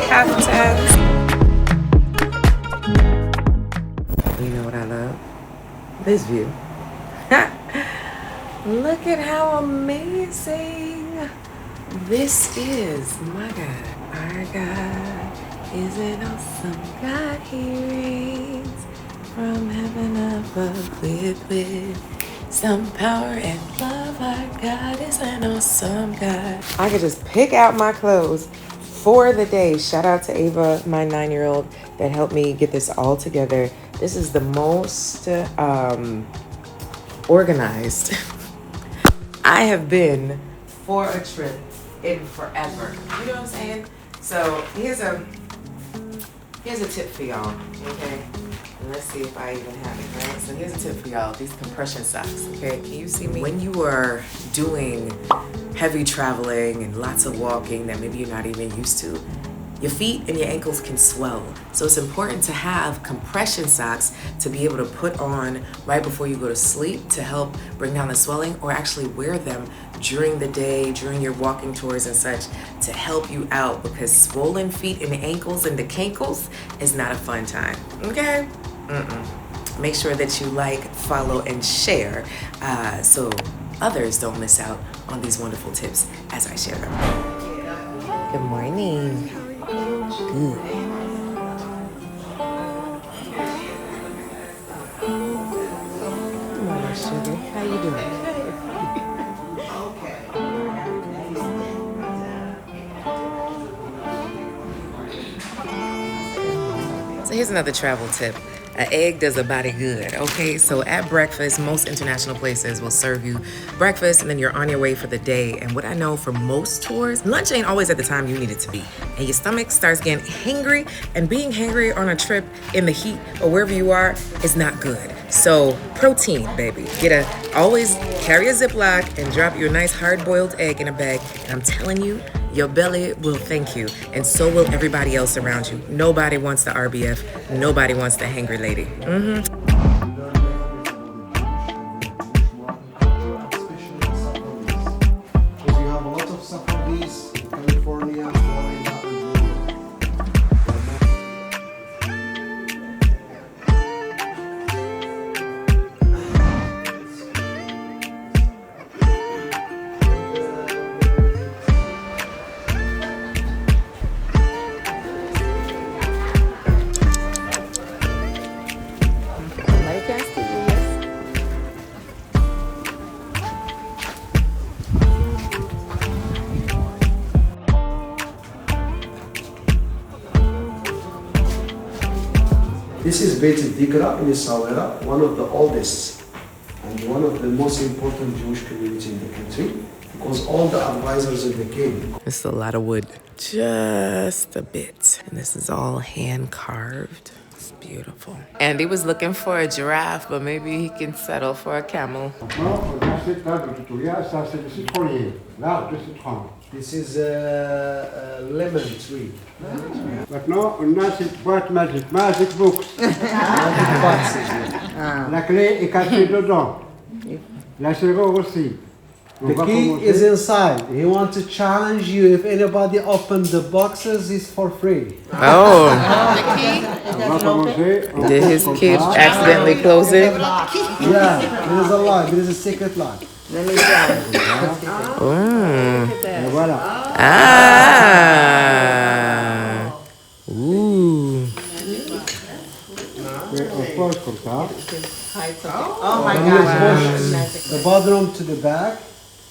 caftans. You know what I love? This view. Look at how amazing this is. My God, our God is an awesome God. He reigns from heaven above with some power and love. Our God is an awesome God. I could just pick out my clothes for the day. Shout out to Ava, my 9-year-old, that helped me get this all together. This is the most organized I have been for a trip in forever. You know what I'm saying? So here's a tip for y'all, okay? And let's see if I even have it, right? So here's a tip for y'all, these compression socks, okay? Can you see me? When you are doing heavy traveling and lots of walking that maybe you're not even used to, your feet and your ankles can swell. So it's important to have compression socks to be able to put on right before you go to sleep to help bring down the swelling, or actually wear them during the day, during your walking tours and such, to help you out, because swollen feet and ankles and the cankles is not a fun time, okay? Make sure that you like, follow, and share so others don't miss out on these wonderful tips as I share them. Good morning. Good. Come on, sugar. How you doing? So here's another travel tip. An egg does a body good, okay? So at breakfast, most international places will serve you breakfast and then you're on your way for the day. And what I know for most tours, lunch ain't always at the time you need it to be. And your stomach starts getting hangry, and being hangry on a trip in the heat or wherever you are is not good. So protein, baby. Always carry a Ziploc and drop your nice hard-boiled egg in a bag. And I'm telling you, your belly will thank you, and so will everybody else around you. Nobody wants the RBF. Nobody wants the hangry lady. This is Beit al-Dikra in Essaouira, one of the oldest and one of the most important Jewish communities in the country, because all the advisors in the king. It's a lot of wood, just a bit. And this is all hand carved. It's beautiful. Andy was looking for a giraffe, but maybe he can settle for a camel. This is a lemon tree. Maintenant, on a cette boîte magique, Magic Books. La clé est cachée dedans. La serrure aussi. The key is inside. He wants to challenge you. If anybody opens the boxes, it's for free. Oh. Did his kid accidentally close it? Yeah, there is a lock. There is a secret lock. Let me try. Voilà. Ah. Ooh. On pose comme ça. Oh my gosh. The bottom to the back.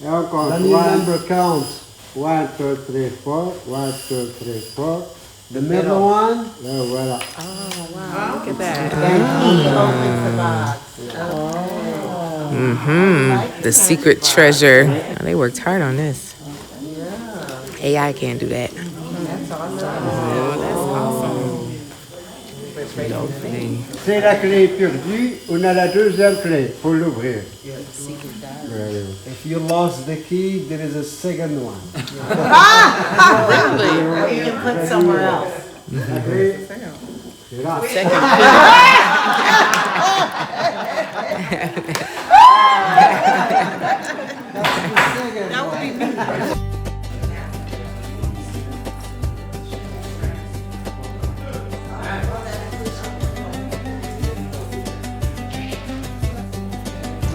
Et encore. Then you remember count. 1, 2, 3, 4. 1, 2, 3, 4. The middle one. Voilà. Oh, wow. Look at that. The secret treasure. Oh, they worked hard on this. AI can't do that. That's awesome. C'est la clé perdue. On a la deuxième clé pour l'ouvrir. If you lost the key, there is a second one. Really? You can put somewhere else. La clé, c'est là. That would be me.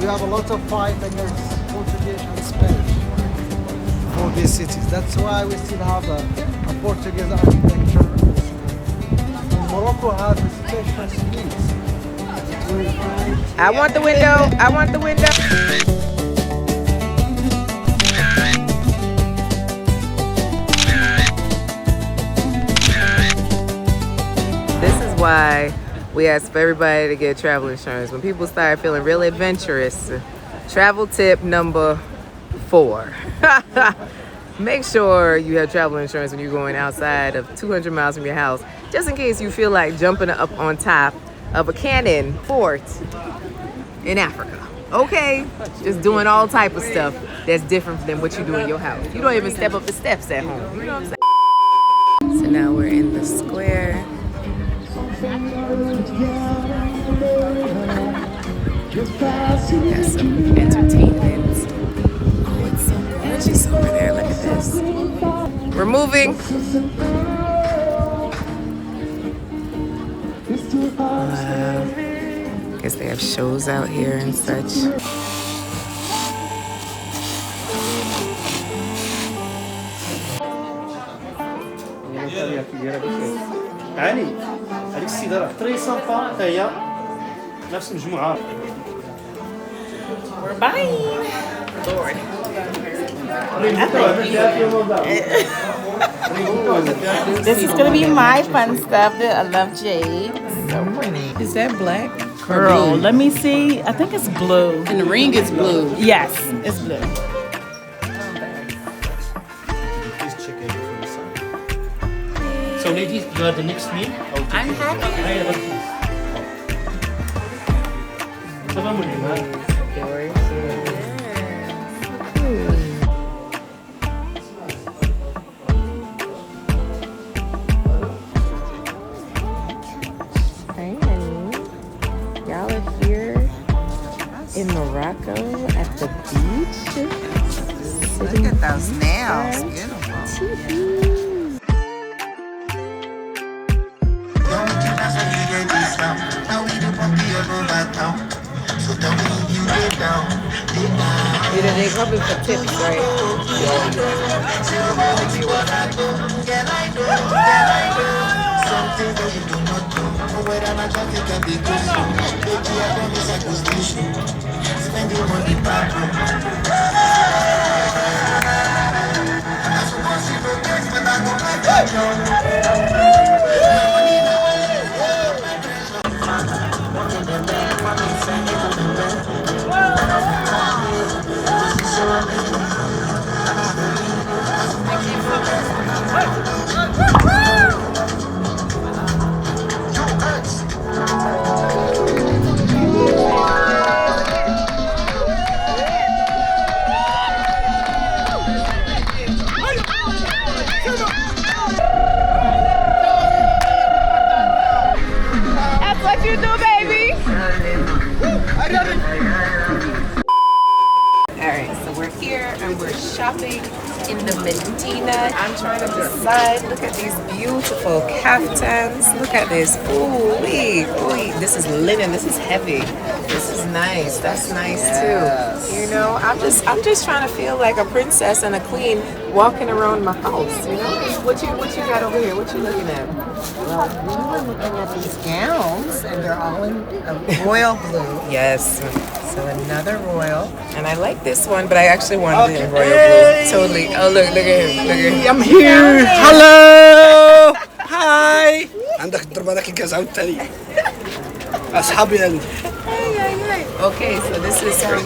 we have a lot of fight against Portuguese and Spanish for these cities. That's why we still have a Portuguese architecture. Morocco has a special streets. I want the window. I want the window. This is why we ask for everybody to get travel insurance. When people start feeling real adventurous, travel tip number 4. Make sure you have travel insurance when you're going outside of 200 miles from your house, just in case you feel like jumping up on top of a cannon fort in Africa. Okay? Just doing all type of stuff that's different than what you do in your house. You don't even step up the steps at home. You know what I'm saying? So now we're in the square. Got some entertainment. Oh, it's so gorgeous over there. Look at this. We're moving. Wow. Guess they have shows out here and such. علي هذيك السيده راه تري سامبا حتى هي نفس المجموعه. We're buying. Lord. This is gonna be my fun stuff. I love jade. So pretty. Is that black? Girl, let me see. I think it's blue. And the ring is blue. Yes, it's blue. So ladies, you are the next meal. I'm happy. Hey, honey. Y'all are here in Morocco at the beach. Look at those nails. Beautiful. They coming for tips, right? That's what you do, baby. Alright, so we're here and we're shopping in the Medina. I'm trying to decide. Look at these beautiful kaftans. Look at this. Ooh, wee. This is linen. This is heavy. This is nice. That's nice too. You know, I'm just trying to feel like a princess and a queen walking around my house. You know, what you got over here? What you looking at? Well, we were looking at these gowns, and they're all in royal blue. Yes. So another royal. And I like this one, but I actually wanted it in royal blue. Totally. Oh, look at him. Look at him. I'm here. Hello. Hi. عندك الضربة هذاك الكاس عاوتاني. أصحابي عندي. Okay, so this is for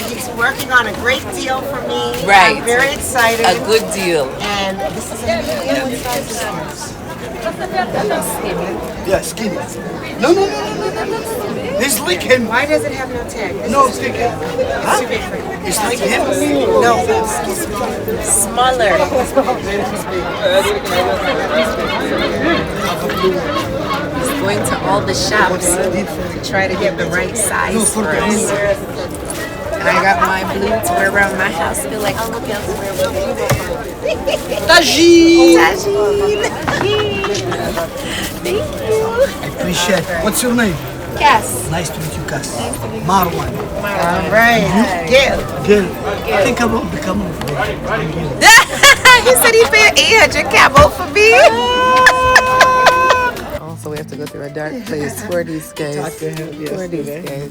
He's working on a great deal for me. Right. I'm very excited. a good deal. And this is a new size. Yeah, skinny. No. He's like him. Why does it have no tag? This No, is it's like him. it's too big for you. It's like him. No, smaller. He's going to all the shops to try to get the right size for us. And I got my blue to wear around my house. I feel like I'll look elsewhere with it. Tajin. Thank you. Appreciate. What's your name? Cass. Nice to meet you, Cass. Marwan. All right. Yeah. Gil. I think I will become a He said he paid 800 camo for me. Also, we have to go through a dark place. Where are these guys? Where are these guys?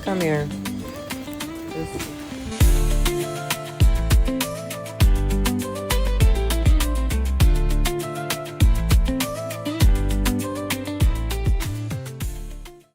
Come here.